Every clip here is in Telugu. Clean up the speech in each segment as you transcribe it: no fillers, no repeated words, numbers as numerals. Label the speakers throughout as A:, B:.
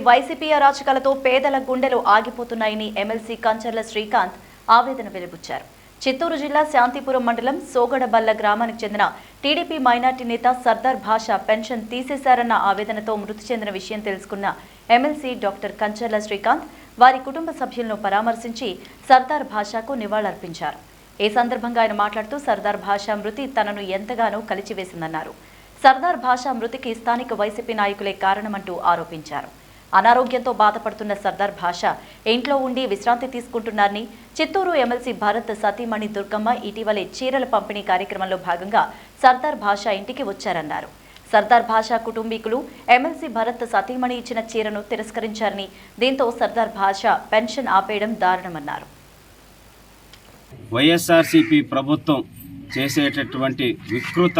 A: వైసీపీ అరాచకాలతో పేదల గుండెలు ఆగిపోతున్నాయని ఎమ్మెల్సీ కంచర్ల శ్రీకాంత్ ఆవేదన వెలిబుచ్చారు. చిత్తూరు జిల్లా శాంతిపురం మండలం సోగడబల్ల గ్రామానికి చెందిన టీడీపీ మైనార్టీ నేత సర్దార్ భాషా పెన్షన్ తీసేశారన్న ఆవేదనతో మృతి చెందిన విషయం తెలుసుకున్న ఎమ్మెల్సీ డాక్టర్ కంచర్ల శ్రీకాంత్ వారి కుటుంబ సభ్యులను పరామర్శించి సర్దార్ భాషాకు నివాళులర్పించారు. ఈ సందర్భంగా ఆయన మాట్లాడుతూ సర్దార్ భాషా మృతి తనను ఎంతగానో కలిచివేసిందన్నారు. సర్దార్ భాషా మృతికి స్థానిక వైసీపీ నాయకులే కారణమంటూ ఆరోపించారు. అనారోగ్యంతో బాధపడుతున్న సర్దార్ భాషా ఇంట్లో ఉండి విశ్రాంతి తీసుకుంటున్నారని చిత్తూరు ఎమ్మెల్సీ భారత్ సతీమణి దుర్గమ్మ ఇటీవలే చీరల పంపిణీ కార్యక్రమంలో భాగంగా సర్దార్ భాషా ఇంటికి వచ్చారన్నారు. సర్దార్ భాషా కుటుంబీకులు ఎమ్మెల్సీ భరత్ సతీమణి ఇచ్చిన చీరను తిరస్కరించారని, దీంతో సర్దార్ భాషా పెన్షన్ ఆపేయడం దారుణమన్నారు.
B: వైఎస్ఆర్సీపీ ప్రభుత్వం చేసేటటువంటి వికృత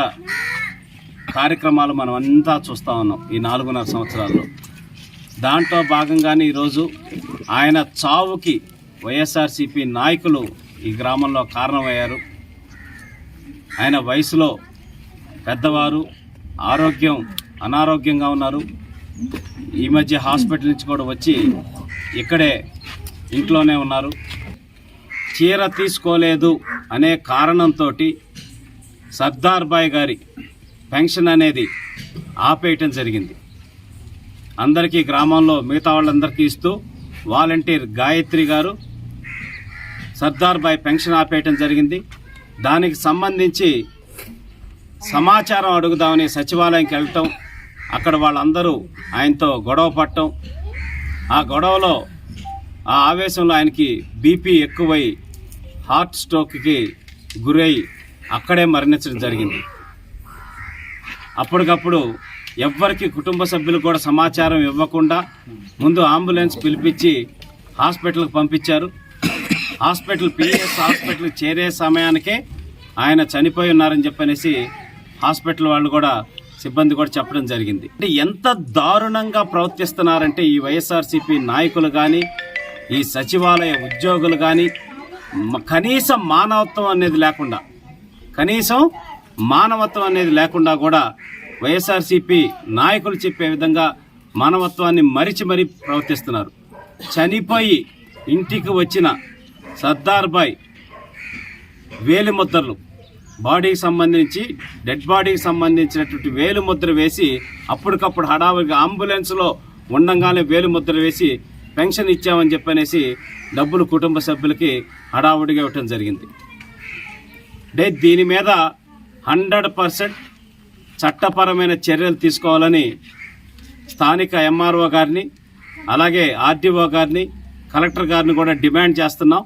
B: కార్యక్రమాలు మనం అంతా చూస్తూ ఉన్నాం ఈ 4.5 సంవత్సరాల్లో. దాంట్లో భాగంగానే ఈరోజు ఆయన చావుకి వైఎస్ఆర్సీపీ నాయకులు ఈ గ్రామంలో కారణమయ్యారు. ఆయన వయసులో పెద్దవారు, అనారోగ్యంగా ఉన్నారు. ఈ మధ్య హాస్పిటల్ నుంచి కూడా వచ్చి ఇక్కడే ఇంట్లోనే ఉన్నారు. చీర తీసుకోలేదు అనే కారణంతో సర్దార్ భాయ్ గారి పెన్షన్ అనేది ఆపేయటం జరిగింది. అందరికీ గ్రామంలో మిగతా వాళ్ళందరికీ ఇస్తూ వాలంటీర్ గాయత్రి గారు సర్దార్ భాయ్ పెన్షన్ ఆపేయటం జరిగింది. దానికి సంబంధించి సమాచారం అడుగుదామని సచివాలయంకి వెళ్ళటం, అక్కడ వాళ్ళందరూ ఆయనతో గొడవ పడటం, ఆ గొడవలో ఆ ఆవేశంలో ఆయనకి బీపీ ఎక్కువై హార్ట్ స్ట్రోక్కి గురై అక్కడే మరణించడం జరిగింది. అప్పటికప్పుడు ఎవ్వరికి కుటుంబ సభ్యులు కూడా సమాచారం ఇవ్వకుండా ముందు అంబులెన్స్ పిలిపించి హాస్పిటల్కి పంపించారు. పిఎస్ హాస్పిటల్కి చేరే సమయానికే ఆయన చనిపోయి ఉన్నారని చెప్పనేసి హాస్పిటల్ వాళ్ళు కూడా సిబ్బంది కూడా చెప్పడం జరిగింది. అంటే ఎంత దారుణంగా ప్రవర్తిస్తున్నారంటే ఈ వైఎస్ఆర్సీపీ నాయకులు కానీ, ఈ సచివాలయ ఉద్యోగులు కానీ కనీసం మానవత్వం అనేది లేకుండా కూడా వైఎస్ఆర్సీపీ నాయకులు చెప్పే విధంగా మానవత్వాన్ని మరిచి మరీ ప్రవర్తిస్తున్నారు. చనిపోయి ఇంటికి వచ్చిన సర్దార్ భాయ్ వేలిముద్రలు డెడ్ బాడీకి సంబంధించినటువంటి వేలిముద్ర వేసి అప్పటికప్పుడు హడావుడిగా అంబులెన్స్లో ఉండంగానే వేలిముద్ర వేసి పెన్షన్ ఇచ్చామని చెప్పనేసి డబ్బులు కుటుంబ సభ్యులకి హడావుడిగా ఇవ్వటం జరిగింది. అంటే దీని మీద 100% చట్టపరమైన చర్యలు తీసుకోవాలని స్థానిక ఎంఆర్ఓ గారిని, అలాగే ఆర్డీఓ గారిని, కలెక్టర్ గారిని కూడా డిమాండ్ చేస్తున్నాం.